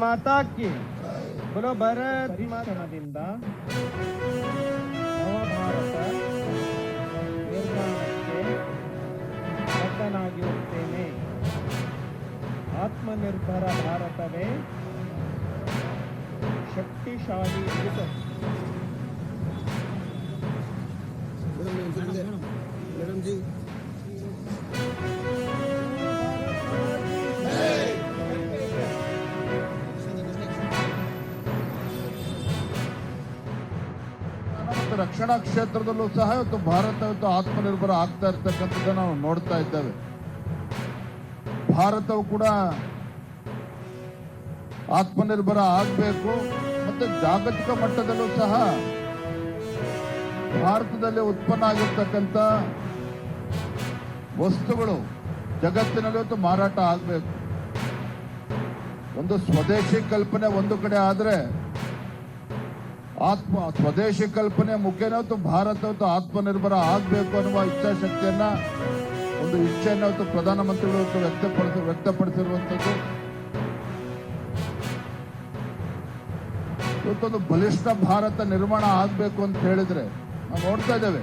माता की बोलो भारत ಪರಿಶ್ರಮದಿಂದ ನವಭಾರತ ನಿರ್ಮಾಣಕ್ಕೆ ಬದ್ಧನಾಗಿರುತ್ತೇನೆ. ಆತ್ಮನಿರ್ಭರ ಭಾರತವೇ ಶಕ್ತಿಶಾಲಿ ಇದು. मैडम जी ರಕ್ಷಣಾ ಕ್ಷೇತ್ರದಲ್ಲೂ ಸಹ ಇವತ್ತು ಭಾರತ ಆತ್ಮನಿರ್ಭರ ಆಗ್ತಾ ಇರ್ತಕ್ಕಂಥದ್ದನ್ನು ನಾವು ನೋಡ್ತಾ ಇದ್ದೇವೆ. ಭಾರತವು ಕೂಡ ಆತ್ಮನಿರ್ಭರ ಆಗಬೇಕು, ಮತ್ತೆ ಜಾಗತಿಕ ಮಟ್ಟದಲ್ಲೂ ಸಹ ಭಾರತದಲ್ಲಿ ಉತ್ಪನ್ನ ಆಗಿರ್ತಕ್ಕಂಥ ವಸ್ತುಗಳು ಜಗತ್ತಿನಲ್ಲಿ ಇವತ್ತು ಮಾರಾಟ ಆಗಬೇಕು. ಒಂದು ಸ್ವದೇಶಿ ಕಲ್ಪನೆ ಒಂದು ಕಡೆ ಆದರೆ ಸ್ವದೇಶಿ ಕಲ್ಪನೆ ಮುಖೇನ ಭಾರತ ಆತ್ಮನಿರ್ಭರ ಆಗಬೇಕು ಅನ್ನುವ ಇಚ್ಛಾಶಕ್ತಿಯನ್ನ, ಒಂದು ಇಚ್ಛೆಯನ್ನು ಪ್ರಧಾನಮಂತ್ರಿಗಳು ವ್ಯಕ್ತಪಡಿಸಿರುವಂತದ್ದು. ಇವತ್ತೊಂದು ಬಲಿಷ್ಠ ಭಾರತ ನಿರ್ಮಾಣ ಆಗಬೇಕು ಅಂತ ಹೇಳಿದ್ರೆ ನಾವು ನೋಡ್ತಾ ಇದ್ದೇವೆ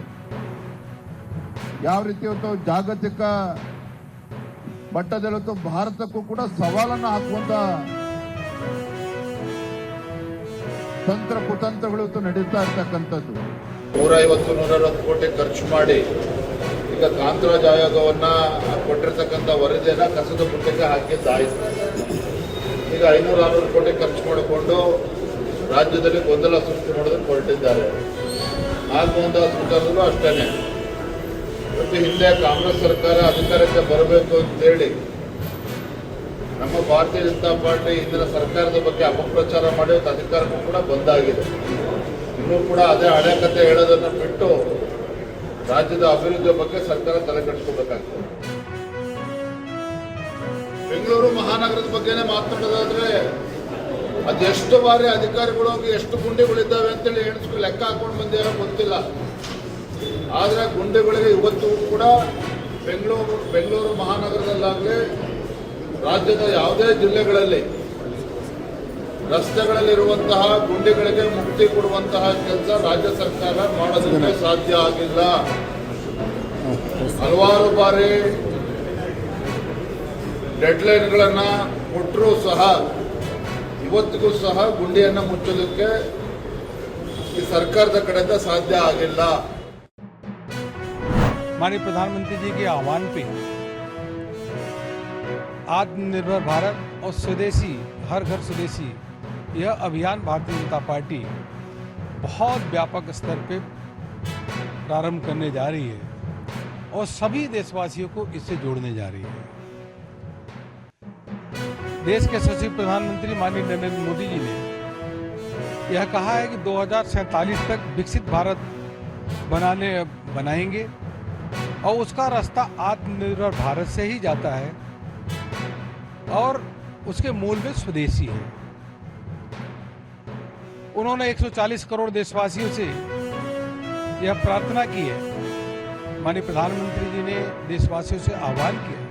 ಯಾವ ರೀತಿ ಇವತ್ತು ಜಾಗತಿಕ ಮಟ್ಟದಲ್ಲಿ ಭಾರತಕ್ಕೂ ಕೂಡ ಸವಾಲನ್ನು ಹಾಕುವಂತ ತಂತ್ರ ಕುತಂತ್ರಗಳು ನಡೀತಾ ಇರ್ತಕ್ಕಂಥದ್ದು. 150-160 ಕೋಟಿ ಖರ್ಚು ಮಾಡಿ ಈಗ ಕಾಂತರಾಜ್ ಆಯೋಗವನ್ನ ಕೊಟ್ಟಿರ್ತಕ್ಕಂಥ ವರದಿಯನ್ನ ಕಸದ ಬುಟ್ಟಿಗೆ ಹಾಕಿದ್ದಾಯಿತು. ಈಗ 500-600 ಕೋಟಿ ಖರ್ಚು ಮಾಡಿಕೊಂಡು ರಾಜ್ಯದಲ್ಲಿ ಗೊಂದಲ ಸೃಷ್ಟಿ ಮಾಡೋದಕ್ಕೆ ಹೊರಟಿದ್ದಾರೆ. ನಾಗಮೋಹನ್ ದಾಸ್ ವಿಚಾರದಲ್ಲೂ ಅಷ್ಟೇನೆ. ಮತ್ತು ಹಿಂದೆ ಕಾಂಗ್ರೆಸ್ ಸರ್ಕಾರ ಅಧಿಕಾರಕ್ಕೆ ಬರಬೇಕು ಅಂತೇಳಿ ನಮ್ಮ ಭಾರತೀಯ ಜನತಾ ಪಾರ್ಟಿ ಇಂದಿನ ಸರ್ಕಾರದ ಬಗ್ಗೆ ಅಪಪ್ರಚಾರ ಮಾಡಿ ಅಧಿಕಾರಕ್ಕೂ ಕೂಡ ಬಂದಾಗಿದೆ. ಇನ್ನೂ ಕೂಡ ಅದೇ ಹಳೆ ಕತೆ ಹೇಳೋದನ್ನು ಬಿಟ್ಟು ರಾಜ್ಯದ ಅಭಿವೃದ್ಧಿಯ ಬಗ್ಗೆ ಸರ್ಕಾರ ತಲೆ ಕೆಡಿಸ್ಕೋಬೇಕಾಗ್ತದೆ. ಬೆಂಗಳೂರು ಮಹಾನಗರದ ಬಗ್ಗೆನೇ ಮಾತನಾಡೋದಾದ್ರೆ ಅದೆಷ್ಟು ಬಾರಿ ಅಧಿಕಾರಿಗಳು ಹೋಗಿ ಎಷ್ಟು ಗುಂಡಿಗಳಿದ್ದಾವೆ ಅಂತೇಳಿ ಲೆಕ್ಕ ಹಾಕೊಂಡು ಬಂದಿರೋ ಗೊತ್ತಿಲ್ಲ. ಆದರೆ ಗುಂಡಿಗಳಿಗೆ ಇವತ್ತು ಕೂಡ ಬೆಂಗಳೂರು ಮಹಾನಗರದಲ್ಲಾಗಲಿ ರಾಜ್ಯದ ಯಾವುದೇ ಜಿಲ್ಲೆಗಳಲ್ಲಿ ರಸ್ತೆಗಳಲ್ಲಿರುವಂತಹ ಗುಂಡಿಗಳಿಗೆ ಮುಕ್ತಿ ಕೊಡುವಂತಹ ಕೆಲಸ ರಾಜ್ಯ ಸರ್ಕಾರ ಮಾಡೋದಕ್ಕೆ ಸಾಧ್ಯ ಆಗಿಲ್ಲ. ಹಲವಾರು ಬಾರಿ ಡೆಡ್ಲೈನ್ಗಳನ್ನ ಕೊಟ್ಟರೂ ಸಹ ಇವತ್ತಿಗೂ ಸಹ ಗುಂಡಿಯನ್ನು ಮುಚ್ಚೋದಕ್ಕೆ ಈ ಸರ್ಕಾರದ ಕಡೆಯಿಂದ ಸಾಧ್ಯ ಆಗಿಲ್ಲ. माननीय प्रधानमंत्री जी के आह्वान पे आत्मनिर्भर भारत और स्वदेशी हर घर स्वदेशी यह अभियान भारतीय जनता पार्टी बहुत व्यापक स्तर पे प्रारंभ करने जा रही है और सभी देशवासियों को इससे जोड़ने जा रही है. देश के सचिव प्रधानमंत्री माननीय नरेंद्र मोदी जी ने यह कहा है कि 2047 तक विकसित भारत बनाएंगे और उसका रास्ता आत्मनिर्भर भारत से ही जाता है और उसके मूल में स्वदेशी है. उन्होंने 140 करोड़ देशवासियों से यह प्रार्थना की है. माननीय प्रधानमंत्री जी ने देशवासियों से आह्वान किया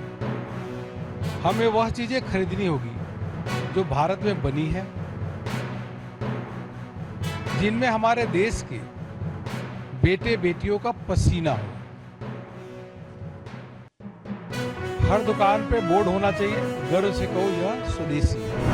हमें वह चीजें खरीदनी होगी जो भारत में बनी है, जिनमें हमारे देश के बेटे बेटियों का पसीना हो. हर दुकान पे बोर्ड होना चाहिए गर्व से कहो यह स्वदेशी है.